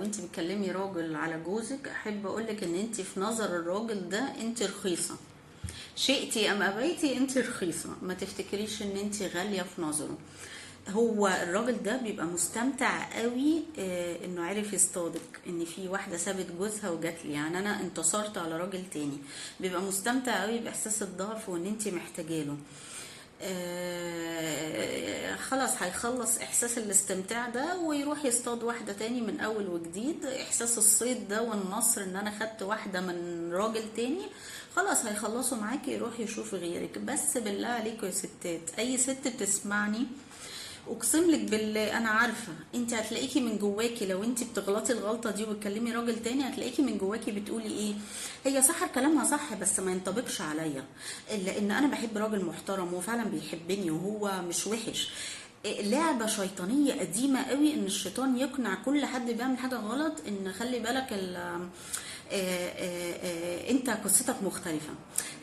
انت بتكلمي راجل على جوزك، احب اقولك ان انت في نظر الراجل ده انت رخيصة، شئتي ام ابيتي انت رخيصة. ما تفتكريش ان انت غالية في نظره. هو الراجل ده بيبقى مستمتع قوي انه عرف يصطادك، ان في واحدة سابت جوزها وجات لي، يعني انا انتصرت على راجل تاني. بيبقى مستمتع قوي باحساس الضعف وان انت محتاجاله. خلاص هيخلص احساس الاستمتاع ده ويروح يصطاد واحدة تاني من اول وجديد. احساس الصيد ده والنصر ان انا خدت واحدة من راجل تاني، خلاص هيخلصوا معاكي، يروح يشوف غيرك. بس بالله عليكم يا ستات، اي ست بتسمعني اقسم لك بالله انا عارفه انت هتلاقيكي من جواكي، لو انت بتغلطي الغلطه دي وبتكلمي راجل تاني هتلاقيكي من جواكي بتقولي ايه، هي صح كلامها صح بس ما ينطبقش عليا، لان انا بحب راجل محترم وفعلا بيحبني وهو مش وحش. لعبة شيطانية قديمة قوي ان الشيطان يقنع كل حد بيعمل حاجة غلط ان خلي بالك انت قصتك مختلفة،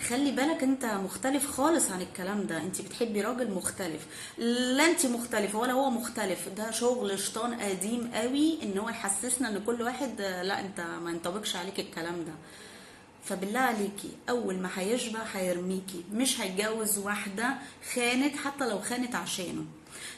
خلي بالك انت مختلف خالص عن الكلام ده، انت بتحبي راجل مختلف. لا انت مختلفة ولا هو مختلف، ده شغل شيطان قديم قوي ان هو يحسسنا ان كل واحد لا انت ما ينطبقش عليك الكلام ده. فبالله عليكي اول ما هيشبع هيرميكي، مش هيتجوز واحدة خانت حتى لو خانت عشانه.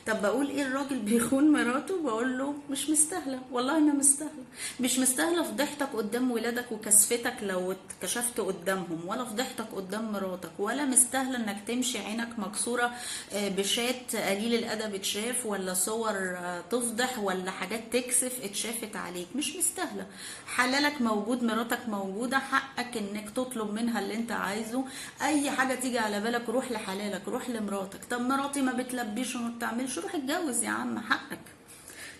طب بقول ايه الراجل بيخون مراته؟ بقول له مش مستاهله، والله ما مستاهله. مش مستاهله فضيحتك قدام ولادك وكسفتك لو اتكشفت قدامهم، ولا فضيحتك قدام مراتك، ولا مستاهله انك تمشي عينك مكسوره بشات قليل الادب اتشاف، ولا صور تفضح، ولا حاجات تكسف اتشافت عليك. مش مستاهله. حلالك موجود، مراتك موجوده، حقك انك تطلب منها اللي انت عايزه. اي حاجه تيجي على بالك روح لحلالك، روح لمراتك. طب مراتي ما بتلبيش وما بتعملش، روح اتجوز يا عم، حقك.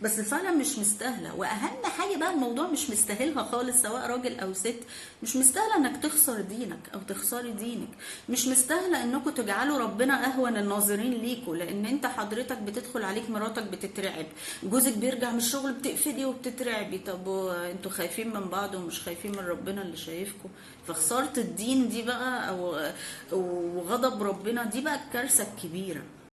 بس فعلا مش مستاهله. واهم حاجه بقى، الموضوع مش مستاهلها خالص سواء راجل او ست. مش مستاهله انك تخسر دينك او تخسري دينك. مش مستاهله انكم تجعلوا ربنا اهون الناظرين ليكوا، لان انت حضرتك بتدخل عليك مراتك بتترعب، جوزك بيرجع من الشغل بتقفلي وبتترعبي. طب انتوا خايفين من بعض ومش خايفين من ربنا اللي شايفكم؟ فخساره الدين دي بقى او وغضب ربنا دي بقى الكارثه الكبيره.